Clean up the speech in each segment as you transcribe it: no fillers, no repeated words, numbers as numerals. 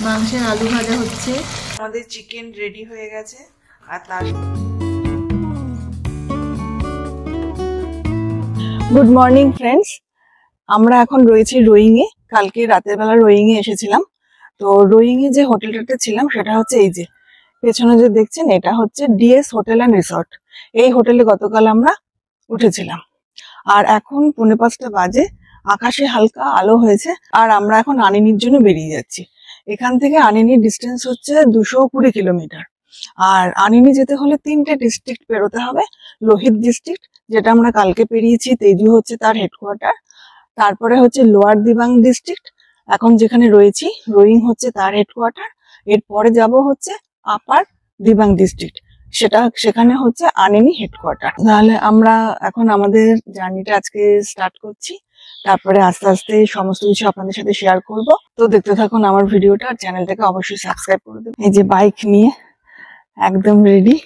মাংসের আলু ভাজা হচ্ছে, আমাদের চিকেন রেডি হয়ে গেছে। আর তার গুড মর্নিং ফ্রেন্ডস, আমরা এখন রয়েছি রোয়িং এ। কালকে রাতের বেলা রোয়িং এ এসেছিলাম। তো রোয়িং এ যে হোটেলটাতে ছিলাম সেটা হচ্ছে এই যে পেছনে যে দেখছেন, এটা হচ্ছে ডিএস হোটেল অ্যান্ড রিসর্ট। এই হোটেলে গতকাল আমরা উঠেছিলাম। আর এখন 4:45 বাজে, আকাশে হালকা আলো হয়েছে। আর আমরা এখন আনিনির জন্য বেরিয়ে যাচ্ছি। এখান থেকে আনিনির ডিস্টেন্স হচ্ছে 220 কিলোমিটার। আর আনিনি যেতে হলে 3টে ডিস্ট্রিক্ট পেরোতে হবে। লোহিত ডিস্ট্রিক্ট, যেটা আমরা কালকে পেরিয়েছি, তেজু হচ্ছে তার হেডকোয়ার্টার। তারপরে হচ্ছে লোয়ার দিবাং ডিস্ট্রিক্ট, এখন যেখানে রয়েছি রোয়িং হচ্ছে তার হেডকোয়ার্টার। এরপরে যাব হচ্ছে আপার দিবাং ডিস্ট্রিক্ট, সেখানে হচ্ছে আনিনি হেডকোয়ার্টার। তাহলে আমরা এখন আমাদের জার্নিটা আজকে স্টার্ট করছি। তারপরে আস্তে আস্তে সমস্ত কিছু আপনাদের সাথে শেয়ার করব। তো দেখতে থাকুন আমার ভিডিওটা, আর চ্যানেলটাকে অবশ্যই সাবস্ক্রাইব করে দেবেন। এই যে বাইক নিয়ে একদম রেডি,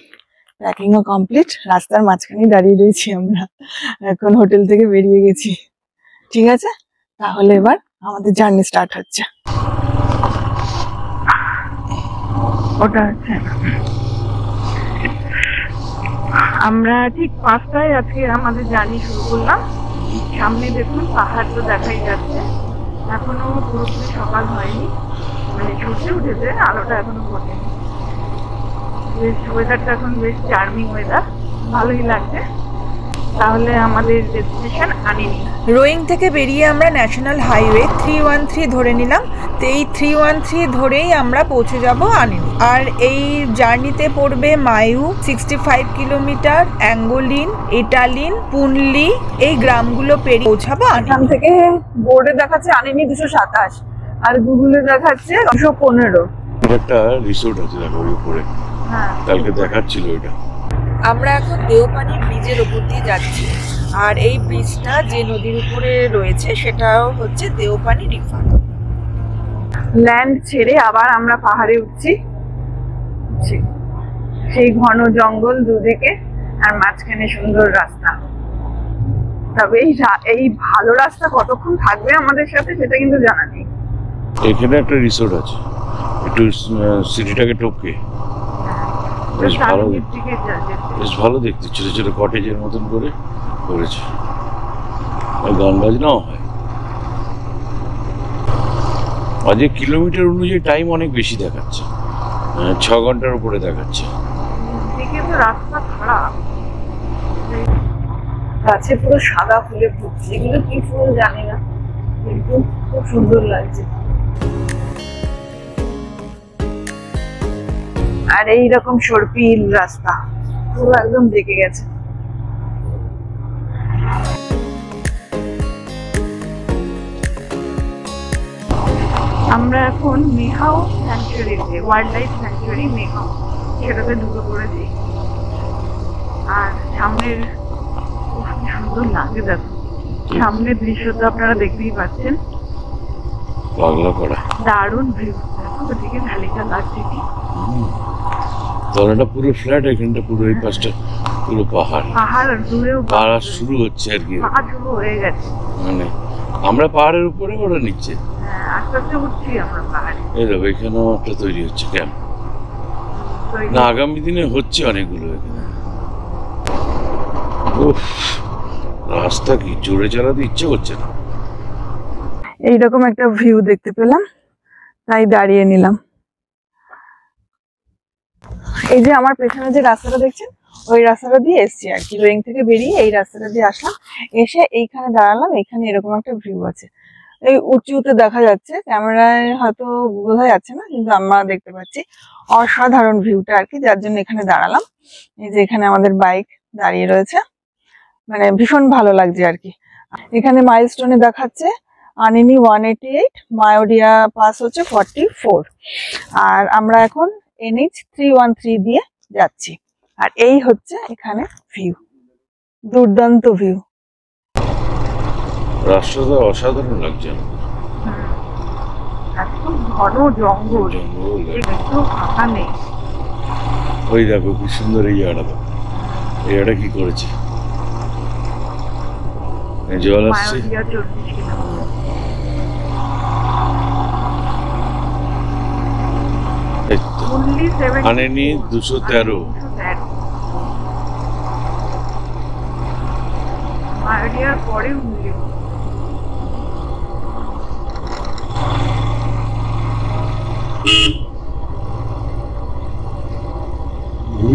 প্যাকিংও কমপ্লিট। রাস্তার মাঝখানে দাঁড়িয়ে রয়েছি আমরা, এখন হোটেল থেকে বেরিয়ে গেছি। ঠিক আছে, তাহলে এবার আমাদের জার্নি স্টার্ট হচ্ছে। ওটা হচ্ছে আমরা ঠিক 5টায় আজকে আমাদের জার্নি শুরু করলাম। সামনে দেখুন পাহাড় তো দেখাই যাচ্ছে, এখনো পুরোপুরি সকাল হয়নি, মানে সূর্য উঠেছে, আলোটা এখনো ফোটেনি। বেশ ওয়েদারটা এখন বেশ চার্মিং ওয়েদার, ভালোই লাগছে। তাহলে আমাদের ডেস্টিনেশন আনিনি। রোয়িং থেকে বেরিয়ে আমরা ন্যাশনাল হাইওয়ে 313 ধরে নিলাম। তো এই 313 ধরেই আমরা পৌঁছে যাব আনিনি। আর এই জার্নিতে পড়বে মায়ু 65 কিলোমিটার, অ্যাঙ্গোলিন, ইটালিন, পুনলি, এই গ্রামগুলো পেরিয়ে পৌঁছাবো। এখান থেকে বোর্ডে দেখাচ্ছে আনিনি 227, আর গুগলে দেখাচ্ছে 215। একটা রিসোর্ট আছে দেখো ওই উপরে, কালকে দেখাচ্ছিল এটা। আমরা এখন দেওপানি ব্রিজের ওপর দিয়ে যাচ্ছি। আর এই ব্রিজটা যে নদীর উপরে রয়েছে সেটাও হচ্ছে দেওপানি রিভার। ল্যান্ড ছেড়ে আবার আমরা পাহাড়ে উঠছি। সেই ঘন জঙ্গল দুদিকে, আর মাঝখানে সুন্দর রাস্তা। তবে এই ভালো রাস্তা কতক্ষণ থাকবে আমাদের সাথে সেটা কিন্তু জানা নেই। এখানে একটা রিসোর্ট আছে, একটু সিটিটাকে টপকে, বেশ ভালো দেখতে। ছোট ছোট কটেজের মতন করে করেছে, আর গান বাজনাও হয়। আজকে কিলোমিটার অনুযায়ী টাইম অনেক বেশি দেখাচ্ছে, 6 ঘন্টার উপরে দেখাচ্ছে। রাস্তা খারাপ, গাছে পুরো সাদা ফুলে ফুটছে, এগুলো কি ফুল জানি না, কিন্তু খুব সুন্দর লাগছে। আর এইরকম সর্পিল রাস্তা, পুরো একদম দেখে গেছে। আমরা এখন মেহাও স্যাংচুয়ারিতে, ওয়াইল্ড লাইফ স্যাংচুয়ারি মেহাও, সেটাতে ঢুকে পড়েছি। আর সামনের খুব সুন্দর লাগে, দেখো সামনের দৃশ্য তো আপনারা দেখতেই পাচ্ছেন, দারুণ ভিউ। দেখো ওদিকে ভ্যালিটা লাগছে কি, তলাটা পুরো ফ্ল্যাট, এখানটা পুরো এই পাশটা পুরো পাহাড়। পাহাড় দূরেও পাহাড় শুরু হচ্ছে আর কি, পাহাড় শুরু হয়ে গেছে। মানে আমরা পাহাড়ের উপরে, ওরা নিচে। হ্যাঁ, আস্তে আস্তে উঠছি আমরা পাহাড়ে। এই দেখো এখানেও একটা তৈরি হচ্ছে ক্যাম্প, না আগামী দিনে হচ্ছে অনেকগুলো এখানে। রাস্তা কি জোরে চালাতে ইচ্ছে করছে না। এইরকম একটা ভিউ দেখতে পেলাম, তাই দাঁড়িয়ে নিলাম। এই যে আমার পেছনে যে রাস্তাটা দেখছেন, ওই রাস্তাটা দিয়ে এসছি আর কি। রোয়িং থেকে বেরিয়ে এই রাস্তাটা দিয়ে আসলাম, এসে এইখানে দাঁড়ালাম। এখানে এরকম একটা ভিউ আছে, এই উঁচুতে দেখা যাচ্ছে, ক্যামেরায় হয়তো বোঝা যাচ্ছে না, কিন্তু আমরা দেখতে পাচ্ছি। অসাধারণ ভিউটা আর কি, যার জন্য এখানে দাঁড়ালাম। এই যে এখানে আমাদের বাইক দাঁড়িয়ে রয়েছে, মানে ভীষণ ভালো লাগছে আর কি। এখানে মাইলস্টোনে দেখাচ্ছে আনিনি 188, মায়োডিয়া পাস হচ্ছে 44। আর আমরা এখন NH 313 দিয়ে যাচ্ছি। আর এই হচ্ছে এখানে ভিউ, দুর্দান্ত ভিউ। রাস্তাটা অসাধারণ লাগছে, একদম ঘন জঙ্গল, একটু ফাঁকা নেই। ওই দেখো কি সুন্দর এই জায়গাটা, এই জায়গাটা কি করেছে, জল আসছে। মায়োডিয়া 40 কিলোমিটার। এই তো, Only 74 আনেনি 213। মায়োডিয়ার পরে উনলি।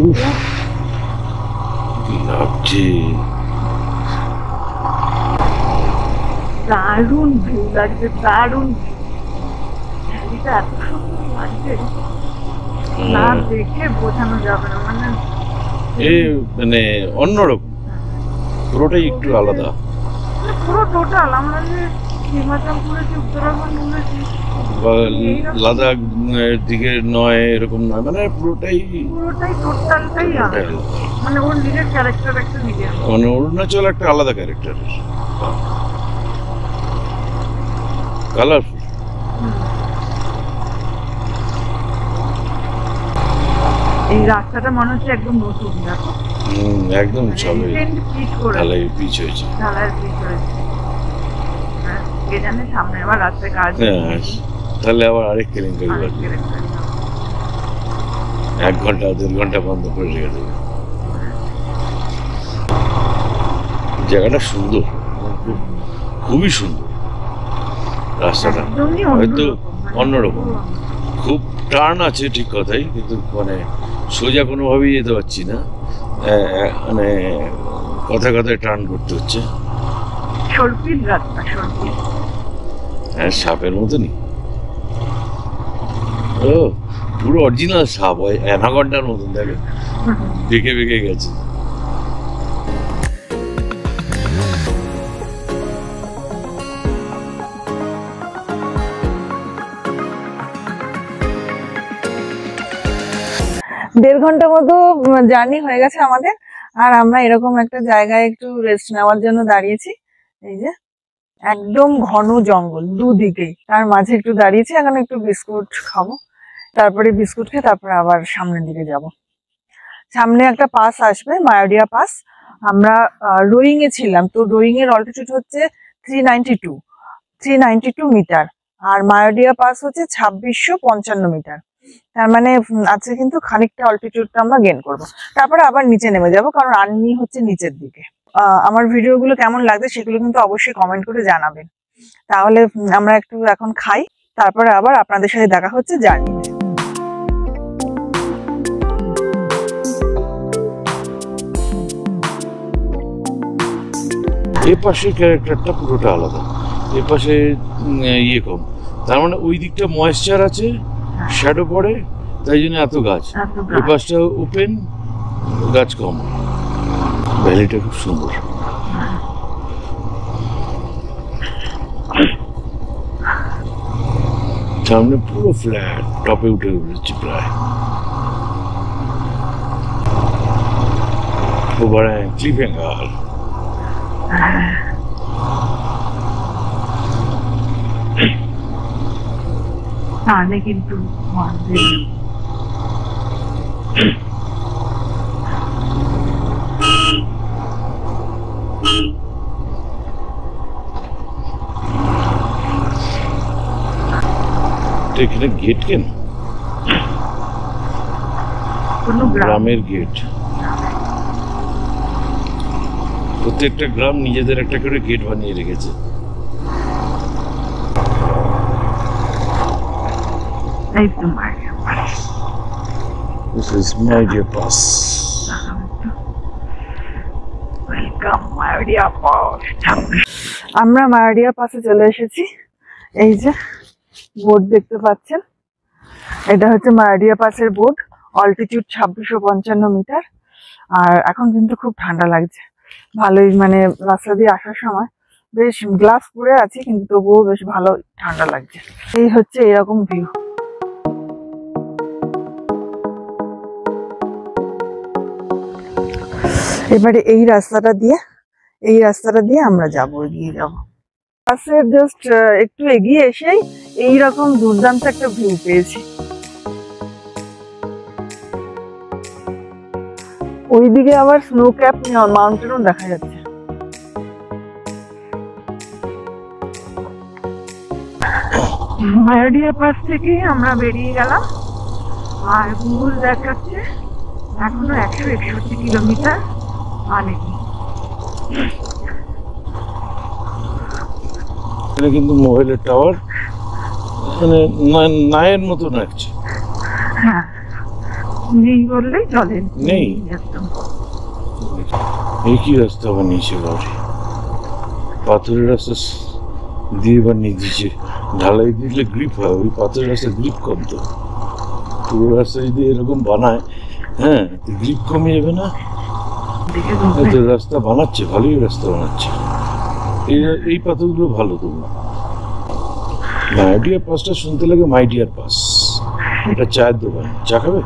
উফ, কি লাগছে। দারুণ ভিউ লাগছে, দারুণ ভ্যালিটা এত সুন্দর লাগছে, না দেখে বোঝানো যাবে না। এ মানে অন্যরকম, পুরোটাই একটু আলাদা। পুরো টোটাল আমরা যে হিমাচল ঘুরেছি, উত্তরাখণ্ড ঘুরেছি, বা লাদাখ দিকে নয়, এরকম নয়, মানে পুরোটাই টোটালটাই আলাদা। মানে ওর নিজের ক্যারেক্টার একটা নিজের। মানে অরুণাচল একটা আলাদা ক্যারেক্টার, কালারফুল। এই রাস্তাটা মনে হচ্ছে একদম নতুন, দেখো একদম সবে ঢালাই পিচ হয়েছে। ঢালাইয়ের পিচ হয়েছে। কে জানে সামনে আবার রাস্তায় কাজ। হ্যাঁ, তাহলে আবার আরেক কেলেঙ্কারি বাড়বে। 1 ঘন্টা 1.5 ঘন্টা বন্ধ করে রেখে দেবে। জায়গাটা সুন্দর, খুবই সুন্দর রাস্তাটা, হয়তো অন্যরকম। খুব টার্ন আছে ঠিক কথাই, কিন্তু মানে সোজা কোনোভাবেই যেতে পারছি না, মানে কথায় কথায় টার্ন করতে হচ্ছে। সর্পিল রাস্তা, সর্পিল। হ্যাঁ, সাপের মতনই। ও পুরো অরিজিনাল সাপ, হয় অ্যানাকন্ডার মতন, দেখে বেঁকে বেঁকে গেছে। দেড় ঘন্টা মতো জার্নি হয়ে গেছে আমাদের, আর আমরা এরকম একটা জায়গায় একটু রেস্ট নেওয়ার জন্য দাঁড়িয়েছি। এই যে একদম ঘন জঙ্গল দুদিকেই, তার মাঝে একটু দাঁড়িয়েছি। এখন একটু বিস্কুট খাবো, তারপরে বিস্কুট খেয়ে তারপরে আবার সামনের দিকে যাব। সামনে একটা পাস আসবে, মায়োডিয়া পাস। আমরা রোয়িং এ ছিলাম, তো রোয়িং এর অল্টিটিউড হচ্ছে 392 মিটার, আর মায়োডিয়া পাস হচ্ছে 2655 মিটার। তার মানে আজকে কিন্তু খানিকটা অল্টিটিউডটা আমরা গেইন করব, তারপরে আবার নিচে নেমে যাব, কারণ আর্নি হচ্ছে নিচের দিকে। আমার ভিডিওগুলো কেমন লাগছে সেগুলো কিন্তু অবশ্যই কমেন্ট করে জানাবেন। তাহলে আমরা একটু এখন খাই, তারপরে আবার আপনাদের সাথে দেখা হচ্ছে জার্নিতে। এ পাশের ক্যারেক্টারটা পুরোটা আলাদা, এ পাশে ইয়ে কম, তার মানে ওই দিকটা ময়েশ্চার আছে, শ্যাডো পড়ে, তাই জন্য এত গাছ। এ পাশটা ওপেন, গাছ কম। ভ্যালিটা খুব সুন্দর। সামনে পুরো ফ্ল্যাট, টপে উঠে উঠেছে প্রায়। ক্লিফহ্যাঙ্গার। তাহলে কিন্তু এখানে গেট কেন? গ্রামের গেট, প্রত্যেকটা গ্রাম নিজেদের একটা করে গেট বানিয়ে রেখেছে। This is Mayodia Pass. আমরা মায়োডিয়া পাসে চলে এসেছি। এই যে বোর্ড দেখতে পাচ্ছেন, এটা হচ্ছে মায়োডিয়া পাসের বোর্ড। Altitude 2655 metre. আর এখন কিন্তু খুব ঠান্ডা লাগছে ভালোই, মানে রাস্তা দিয়ে আসার সময় বেশ গ্লাভস পরে আছি, কিন্তু তবুও বেশ ভালো ঠান্ডা লাগছে। এই হচ্ছে এরকম ভিউ। এবারে এই রাস্তাটা দিয়ে আমরা এগিয়ে যাব। পাশের জাস্ট একটু এগিয়ে এসেই এইরকম দুর্দান্ত একটা ভিউ পেয়েছি। ওইদিকে আবার স্নো ক্যাপ মাউন্টেনও দেখা যাচ্ছে। মায়াডিয়া পাস থেকে আমরা বেরিয়ে গেলাম, আর গুগল দেখাচ্ছে এখনো 161 কিলোমিটার আগেছি। এটা কিন্তু মোবাইলের টাওয়ার মানে নায়ের মতো লাগছে। হ্যাঁ, নেই বললেই চলে, নেই। একদম। এই কি রাস্তা বানিয়েছে বাড়ি, পাথরের রাস্তা দিয়ে বানিয়ে দিয়েছে। ঢালাই দিলে গ্রিপ হয়, ওই পাথরের রাস্তা গ্রিপ কম তো। পুরো রাস্তা যদি এরকম বানায়, হ্যাঁ, গ্রিপ কমে যাবে না? এত রাস্তা বানাচ্ছে, ভালোই রাস্তা বানাচ্ছে। এই পাথরগুলো ভালো তবু। মাইডিয়ার পাসটা শুনতে লাগে মাইডিয়ার পাস। এটা চায়ের দোকান, চা খাবে?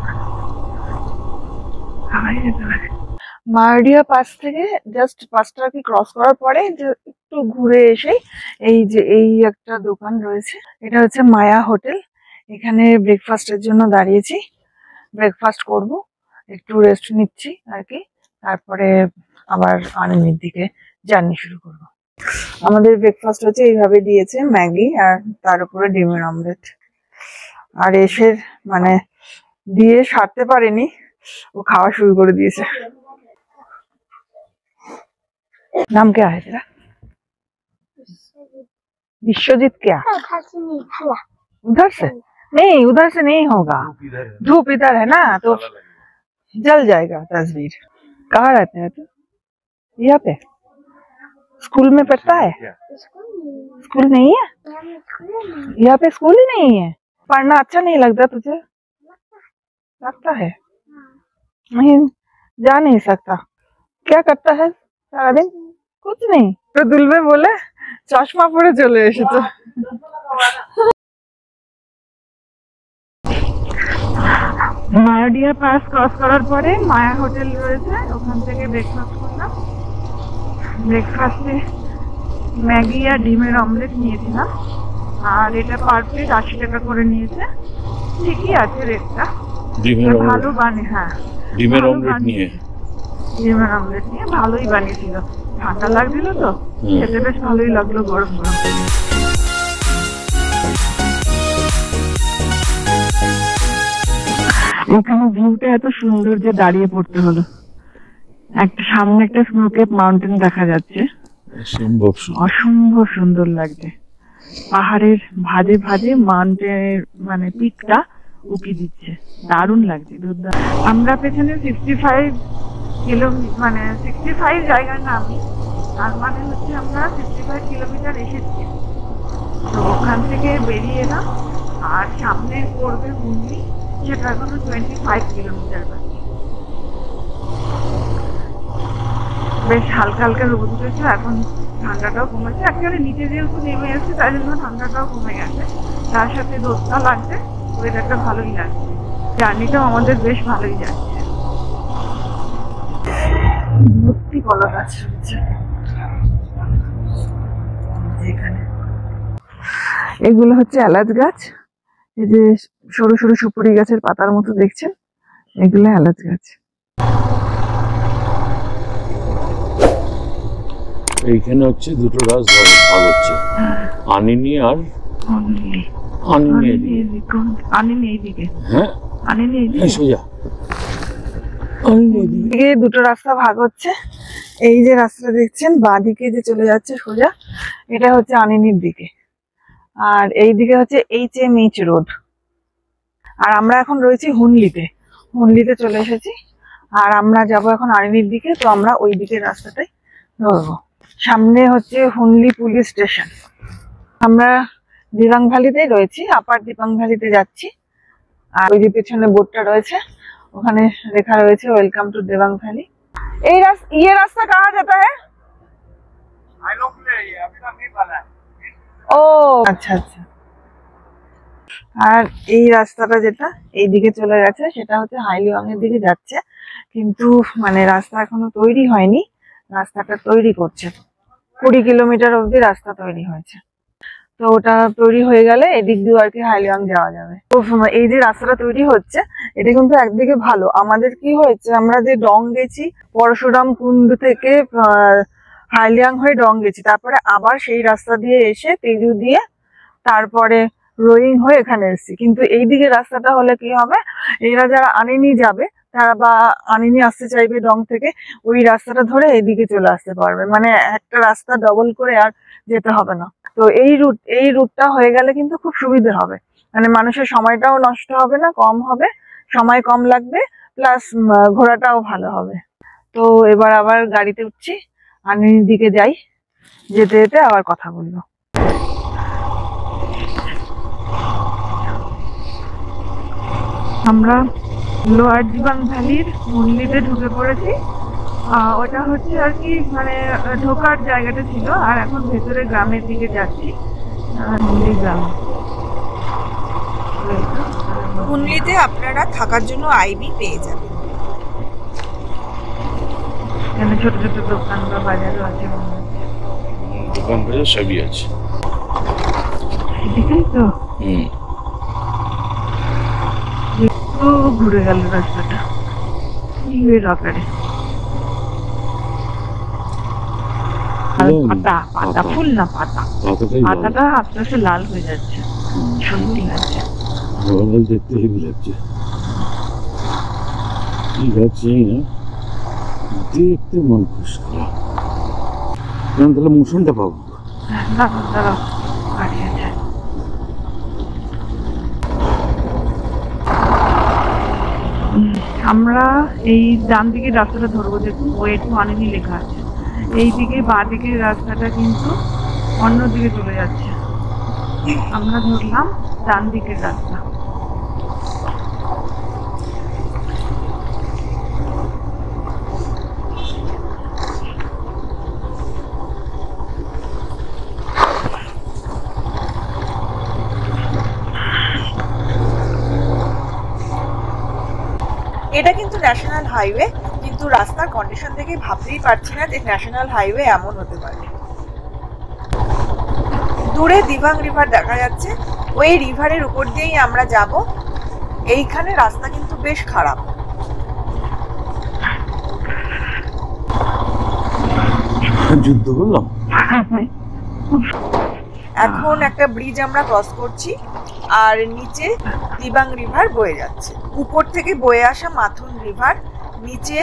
মায়াডিয়া পাস থেকে জাস্ট পাসটা কি ক্রস করার পরে যে একটু ঘুরে এসে এই যে এই একটা দোকান রয়েছে, এটা হচ্ছে মায়া হোটেল। এখানে ব্রেকফাস্টের জন্য দাঁড়িয়েছি, ব্রেকফাস্ট করব, একটু রেস্ট নিচ্ছি আর কি, তারপরে আবার আনন্দের দিকে জার্নি শুরু করব। আমাদের ব্রেকফাস্ট হচ্ছে এইভাবে দিয়েছে, ম্যাগি আর তার উপরে ডিমের অমলেট। আর এসে মানে দিয়ে সারতে পারেনি, ও খাওয়া শুরু করে দিয়েছে। नाम क्या है तेरा? विश्वजीत। क्या उधर से? नहीं, उधर से नहीं होगा, धूप इधर है ना तो जल जाएगा तस्वीर। कहाँ रहते हैं तू? यहाँ पे स्कूल में पढ़ता है? स्कूल नहीं है यहाँ पे, स्कूल ही नहीं है। पढ़ना अच्छा नहीं लगता तुझे? लगता है नहीं, जा नहीं सकता। क्या करता है सारा दिन? कुछ नहीं। तो दुलबे बोले चश्मा পরে চলে এসেছে। মায়াডিয়া পাস ক্রস করার পরে মায়া হোটেল রয়েছে, ওখান থেকে ব্রেকফাস্ট করলাম। ব্রেকফাস্টে ম্যাগি আর ডিমের অমলেট নিয়েছিলাম, আর এটা পার প্লেট 80 টাকা করে নিয়েছে। ঠিকই আছে রেটটা, ডিমের ভালো বানিয়ে। হ্যাঁ, ডিমের অমলেট নিয়ে ডিমের অমলেট নিয়ে ভালোই বানিয়েছিল। ঠান্ডা লাগছিল তো, খেতে বেশ ভালোই লাগলো গরম গরম। এখানে ভিউটা এত সুন্দর যে দাঁড়িয়ে পড়তে হলো। একটা সামনে একটা স্নোকেপ মাউন্টেন দেখা যাচ্ছে, অসম্ভব সুন্দর লাগছে। পাহাড়ের ভাঁজে ভাঁজে মাউন্টেনের মানে পিকটা উকি দিচ্ছে, দারুণ লাগছে। আমরা পেছনে 65 কিলোমিটার মানে 65 জায়গার নামই, তার মানে হচ্ছে আমরা 65 কিলোমিটার এসেছি। তো ওখান থেকে বেরিয়ে এলাম, আর সামনে পড়বে হুগলি, সেটা এখনো 25 কিলোমিটার বাকি। বেশ হালকা হালকা রোদ উঠেছে, এখন ঠান্ডাটাও কমেছে। অ্যাকচুয়ালি নিচে যেহেতু নেমে এসেছে তাই জন্য ঠান্ডাটাও কমে গেছে, তার সাথে রোদটা লাগছে, ওয়েদারটা ভালোই লাগছে। জার্নিটাও আমাদের বেশ ভালোই যাচ্ছে। ভর্তি কলা গাছ রয়েছে এখানে। এগুলো হচ্ছে এলাচ গাছ, এই যে সরু সরু সুপুরি গাছের পাতার মতো দেখছেন, এগুলো এলাচ গাছ। এইখানে হচ্ছে দুটো গাছ ভাগ হচ্ছে, আনিনি আর আনিনি এইদিকে। হ্যাঁ, আনিনি এইদিকে সোজা এদিকে দুটো রাস্তা ভাগ হচ্ছে। এই যে রাস্তাটা দেখছেন বাঁ দিকে যে চলে যাচ্ছে সোজা, এটা হচ্ছে আনিনির দিকে, আর এই দিকে হচ্ছে HMH রোড। আর আমরা এখন রয়েছি হুনলিতে, হুনলিতে চলে এসেছি। আর আমরা যাব এখন আনিনির দিকে, তো আমরা ওই দিকের রাস্তাটাই ধরবো। সামনে হচ্ছে হুনলি পুলিশ স্টেশন। আমরা দিবাং ভ্যালিতেই রয়েছি, আপার দিবাং ভ্যালিতে যাচ্ছি। আর ওই যে পেছনে বোর্ডটা রয়েছে, ওখানে লেখা রয়েছে ওয়েলকাম টু দেবাং ভ্যালি। এই রাস্তা কাহা যেতে হ্যায়? ও আচ্ছা আচ্ছা। আর এই রাস্তাটা যেটা এইদিকে চলে গেছে সেটা হচ্ছে হাইলিওয়াং এর দিকে যাচ্ছে, কিন্তু মানে রাস্তা এখনো তৈরি হয়নি, রাস্তাটা তৈরি করছে। 20 কিলোমিটার অবধি রাস্তা তৈরি হয়েছে, তো ওটা তৈরি হয়ে গেলে এদিক দিয়ে আর কি হাইলিওয়াং যাওয়া যাবে। তো এই যে রাস্তাটা তৈরি হচ্ছে এটা কিন্তু একদিকে ভালো। আমাদের কি হয়েছে, আমরা যে ডং গেছি, পরশুরাম কুণ্ড থেকে হাইলিয়াং হয়ে ডং গেছি, তারপরে আবার সেই রাস্তা দিয়ে এসে তেজু দিয়ে তারপরে রোয়িং হয়ে এখানে এসেছি, কিন্তু এই দিকে রাস্তাটা হলে কি হবে, এরা যারা আনিনি যাবে তারা বা আনিনি আসতে চাইবে ডং থেকে, ওই রাস্তাটা ধরে এইদিকে চলে আসতে পারবে, মানে একটা রাস্তা ডবল করে আর যেতে হবে না। তো এই রুটটা হয়ে গেলে কিন্তু খুব সুবিধা হবে, মানে মানুষের সময়টাও নষ্ট হবে না, কম হবে, সময় কম লাগবে, প্লাস ঘোরাটাও ভালো হবে। তো এবার আবার গাড়িতে উঠছি, আনিনির দিকে যাই, যেতে যেতে আবার কথা বলবো। আমরা লোয়ার দিবাং ভ্যালির মন্দিরে ঢুকে পড়েছি। ওটা হচ্ছে আর কি মানে ঢোকার জায়গাটা ছিল, আর এখন ভেতরে গ্রামের দিকে যাচ্ছি, মন্দির গ্রাম। হুনলিতে আপনারা থাকার জন্য আইবি পেয়ে যাবেন। এখানে ছোট ছোট দোকান বা বাজারও আছে, দোকান বাজার সবই আছে। এটাই তো ঘুরে গেল রাস্তাটা ইউএর আকারে। পাতা পাতা ফুল না পাতা, পাতাটা আস্তে আস্তে লাল হয়ে যাচ্ছে, সুন্দর লাগছে, দেখতে হেভি লাগছে। কি গাছ না দেখতে মন খুশ করা, তাহলে মোশনটা পাবো। দাঁড়াও গাড়ি আছে। আমরা এই ডান দিকের রাস্তাটা ধরবো, দেখুন ওয়ে টু আনিনি লেখা আছে। এই দিকে বা দিকের রাস্তাটা কিন্তু অন্য দিকে চলে যাচ্ছে, আমরা ধরলাম ডান দিকের রাস্তা। এটা কিন্তু ন্যাশনাল হাইওয়ে, কিন্তু রাস্তার কন্ডিশন থেকে ভাবতেই পারছি না যে ন্যাশনাল হাইওয়ে এমন হতে পারে। দূরে দিবাং রিভার দেখা যাচ্ছে, ওই রিভারের উপর দিয়েই আমরা যাব। এইখানে রাস্তা কিন্তু বেশ খারাপ। যুদ্ধ করলাম। এখন একটা ব্রিজ আমরা ক্রস করছি, আর নিচে দিবাং রিভার বয়ে যাচ্ছে। উপর থেকে বয়ে আসা মাথুন রিভার, নিচে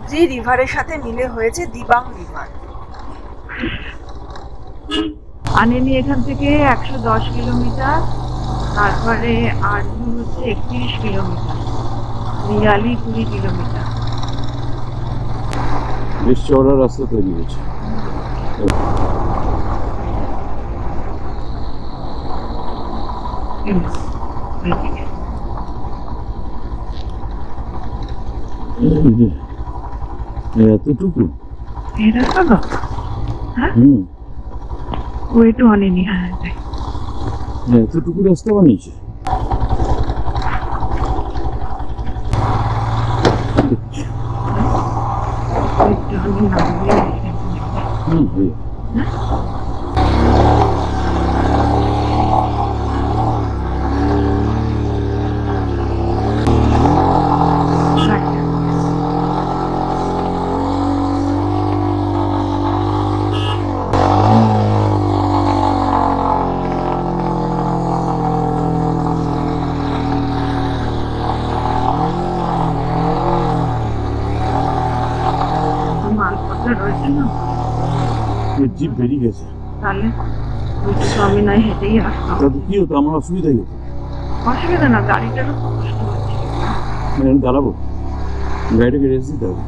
যে রিভারের সাথে মিলে হয়েছে দিবাং রিভার। আনিনি এখান থেকে 110 কিলোমিটার, তারপরে আরজু হচ্ছে 31 কিলোমিটার, রিয়ালি 20 কিলোমিটার। বেশ চওড়া রাস্তা তৈরি হয়েছে। এতটুকু এই রাস্তা তো হ্যাঁ, ওয়ে টু আনিনি। হ্যাঁ এতটুকু রাস্তা বানিয়েছে। জিপ বেরিয়ে গেছে, তাহলে আমি নয় হেঁটেই আসতাম। তাতে কি হতো, আমার অসুবিধাই হতো। অসুবিধা না, গাড়িটারও কষ্ট হচ্ছে। দাঁড়াবো, গাড়িটাকে রেস্ট দিতে হবে।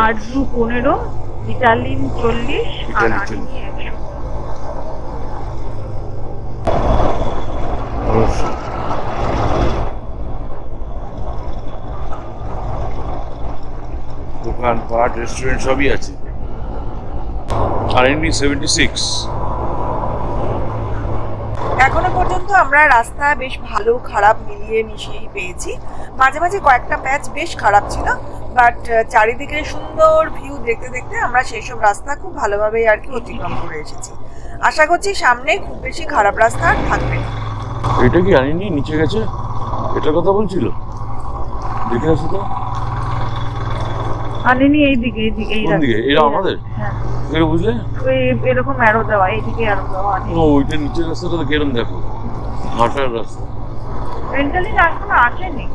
আরজু 15, ইটালিন 40, আর আনিনি 100। দোকানপাট রেস্টুরেন্ট সবই আছে। আনিনি 76। এখনো পর্যন্ত আমরা রাস্তা বেশ ভালো খারাপ মিলিয়ে মিশিয়েই পেয়েছি। মাঝে মাঝে কয়েকটা প্যাচ বেশ খারাপ ছিল, বাট চারিদিকে সুন্দর ভিউ দেখতে দেখতে আমরা সেই সব রাস্তা খুব ভালোভাবেই আর কি অতিক্রম করে এসেছি। আশা করছি সামনে খুব বেশি খারাপ রাস্তা আর থাকবে না। এটা কি আনিনি নিচে গেছে, এটার কথা বলছিল? দেখে আসো তো। আনিনি এইদিকে এইদিকে এই কোন দিকে? এরা আমাদের? হ্যাঁ এরা বুঝলে? ওই এরকম অ্যারো দেওয়া এইদিকে অ্যারো দেওয়া ও ওইটা নিচের রাস্তাটা তো কেরম দেখো, হাঁটার রাস্তা। রেন্টালি এখনো আসেনি।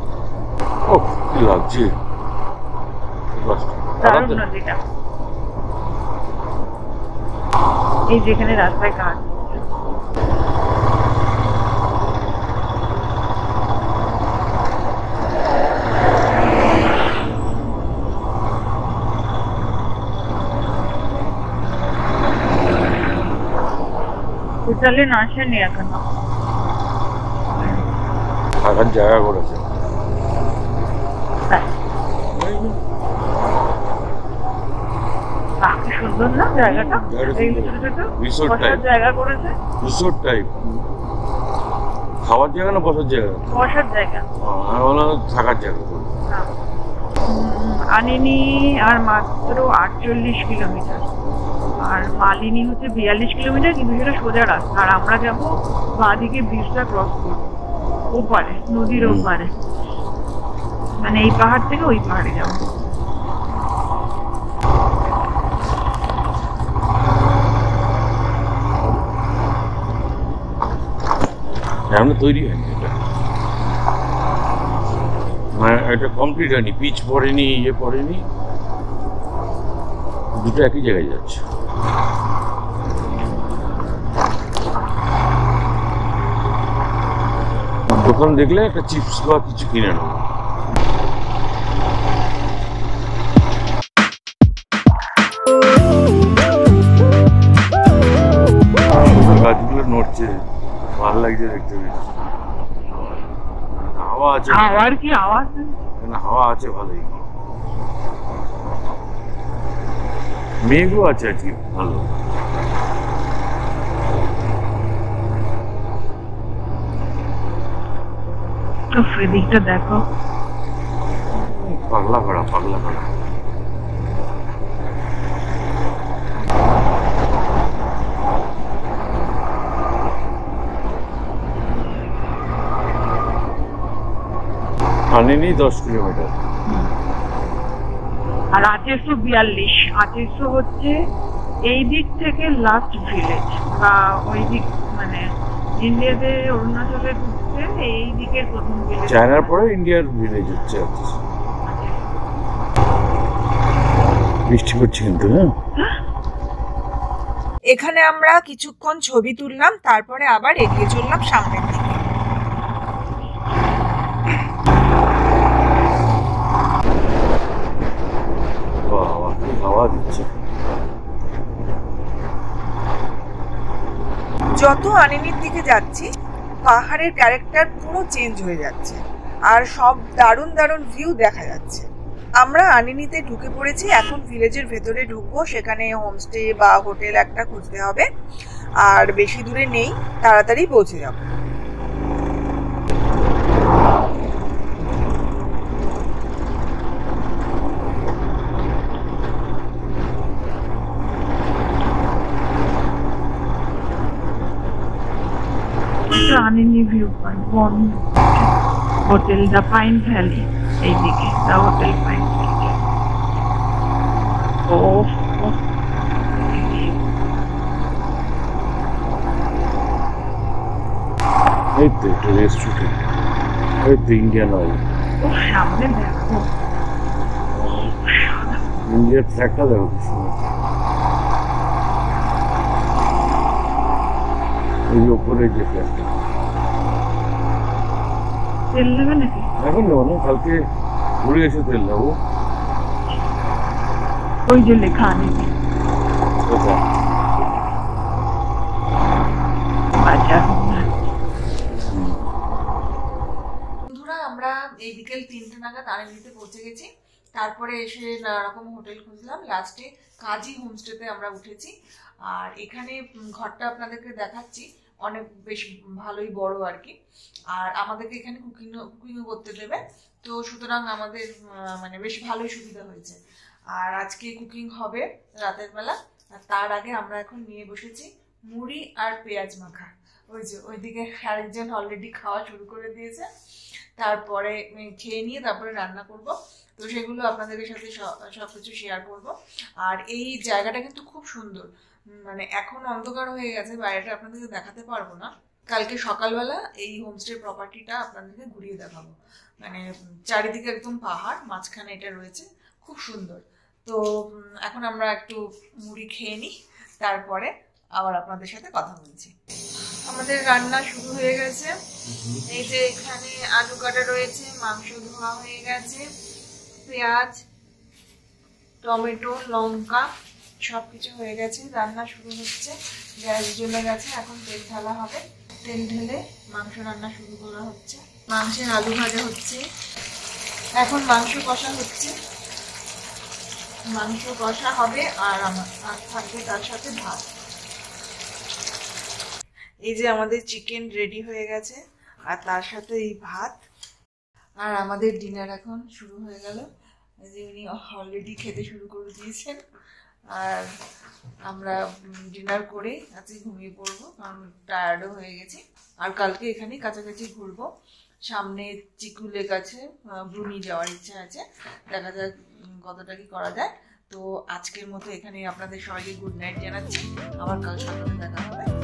ও কি লাগছে দারুণ নদীটা, এই যেখানে রাস্তায় কাজ ইতালিয়ান আসেনি এখনো। থাকার জায়গা করেছে। কি সুন্দর না জায়গাটা, এই ছোট ছোট রিসোর্ট বসার টাইপ। জায়গা করেছে। Resort type. খাওয়ার জায়গা না বসার জায়গা? বসার জায়গা। আমি বললাম থাকার জায়গা করে। আনিনি আর মাত্র 48 কিলোমিটার, আর মালিনী হচ্ছে 42 কিলোমিটার, কিন্তু সেটা সোজা রাস্তা। আর আমরা যাবো বাঁদিকে ব্রিজটা ক্রস করবো, ওপারে নদীর ওপারে, মানে এই পাহাড় থেকে ওই পাহাড়ে যাবো। এখনো তৈরি হয়নি এটা, মানে এটা কমপ্লিট হয়নি, পিচ পড়েনি, ইয়ে পড়েনি, দুটো একই জায়গায় যাচ্ছে। দোকান দেখলে একটা চিপস বা কিছু কিনে নেবো। গাছগুলো নড়ছে, ভালো লাগছে দেখতে বেশ। হাওয়া আছে, হাওয়ার কি আওয়াজ? হাওয়া আছে ভালোই, মেঘও আছে আজকে ভালো। দিকটা দেখো, পাগলা করা পাগলা করা। আনেনি 10 কিলোমিটার। আর 842, 800 হচ্ছে এই দিক থেকে লাস্ট ভিলেজ, বা ওই দিক মানে ইন্ডিয়াতে অরুণাচলে ঢুকছে এই দিকের প্রথম ভিলেজ। চায়নার পরে ইন্ডিয়ার ভিলেজ হচ্ছে। বৃষ্টি পড়ছে কিন্তু। হ্যাঁ, এখানে আমরা কিছুক্ষণ ছবি তুললাম, তারপরে আবার এগিয়ে চললাম সামনের দিকে। হাওয়া দিচ্ছে। যত আনিনির দিকে যাচ্ছি পাহাড়ের ক্যারেক্টার পুরো চেঞ্জ হয়ে যাচ্ছে, আর সব দারুণ দারুণ ভিউ দেখা যাচ্ছে। আমরা আনিনিতে ঢুকে পড়েছি, এখন ভিলেজের ভেতরে ঢুকবো, সেখানে হোমস্টে বা হোটেল একটা খুঁজতে হবে, আর বেশি দূরে নেই, তাড়াতাড়ি পৌঁছে যাব। আনিনি ভিউ পয়েন্ট, বন হোটেল দ্য পাইন ভ্যালি, এইদিকে দ্য হোটেল পাইন ভ্যালি। ও এই তো একটা রেস্টুরেন্ট, এই তো ইন্ডিয়ান অয়েল। ও সামনে দেখো, ইন্ডিয়ার ফ্ল্যাগটা দেখো কি সুন্দর। এই ওপরে যে ফ্ল্যাগটা, তেল নেবে নাকি? এখন নেবো না, কালকে ঘুরে এসে তেল নেবো। ওই যে লেখা আনিনি কোথায়? বাজার। বন্ধুরা, আমরা এই বিকেল 3টে নাগাদ আনিনিতে পৌঁছে গেছি। তারপরে এসে নানা রকম হোটেল খুঁজলাম, লাস্টে কাজী হোমস্টেতে আমরা উঠেছি। আর এখানে ঘরটা আপনাদেরকে দেখাচ্ছি, অনেক বেশ ভালোই বড় আর কি। আর আমাদেরকে এখানে কুকিংও করতে দেবে, তো সুতরাং আমাদের মানে বেশ ভালোই সুবিধা হয়েছে। আর আজকে কুকিং হবে রাতের বেলা, আর তার আগে আমরা এখন নিয়ে বসেছি মুড়ি আর পেঁয়াজ মাখা। ওই যে ওইদিকে আরেকজন অলরেডি খাওয়া শুরু করে দিয়েছে, তারপরে খেয়ে নিয়ে তারপরে রান্না করব। তো সেগুলো আপনাদের সাথে সবকিছু শেয়ার করব। আর এই জায়গাটা কিন্তু খুব সুন্দর, মানে এখন অন্ধকার হয়ে গেছে, বাইরেটা আপনাদেরকে দেখাতে পারবো না। কালকে সকালবেলা এই হোমস্টে প্রপার্টিটা আপনাদেরকে ঘুরিয়ে দেখাবো। মানে চারিদিকে একদম পাহাড়, মাঝখানে এটা রয়েছে, খুব সুন্দর। তো এখন আমরা একটু মুড়ি খেয়ে নিই, তারপরে আবার আপনাদের সাথে কথা বলছি। আমাদের রান্না শুরু হয়ে গেছে। এই যে এখানে আলু কাটা রয়েছে, মাংস ধোয়া হয়ে গেছে, পেঁয়াজ, টমেটো, লঙ্কা সবকিছু হয়ে গেছে, রান্না শুরু হচ্ছে। গ্যাস জ্বলে গেছে, এখন তেল ঢালা হবে। তেল ঢেলে মাংস রান্না শুরু করা হচ্ছে। মাংসের আলু ভাজা হচ্ছে, এখন মাংস কষা হচ্ছে। মাংস কষা হবে আর থাকবে তার সাথে ভাত। এই যে আমাদের চিকেন রেডি হয়ে গেছে, আর তার সাথে এই ভাত। আর আমাদের ডিনার এখন শুরু হয়ে গেল। যে উনি অলরেডি খেতে শুরু করে দিয়েছেন, আর আমরা ডিনার করে আজকে ঘুমিয়ে পড়বো, কারণ টায়ার্ডও হয়ে গেছি। আর কালকে এখানেই কাছাকাছি ঘুরবো। সামনে চিকু লেক আছে, ব্রুনি যাওয়ার ইচ্ছা আছে, দেখা যাক কতটা কি করা যায়। তো আজকের মতো এখানে আপনাদের সবাইকে গুড নাইট জানাচ্ছি। আবার কাল সকালে দেখা হবে।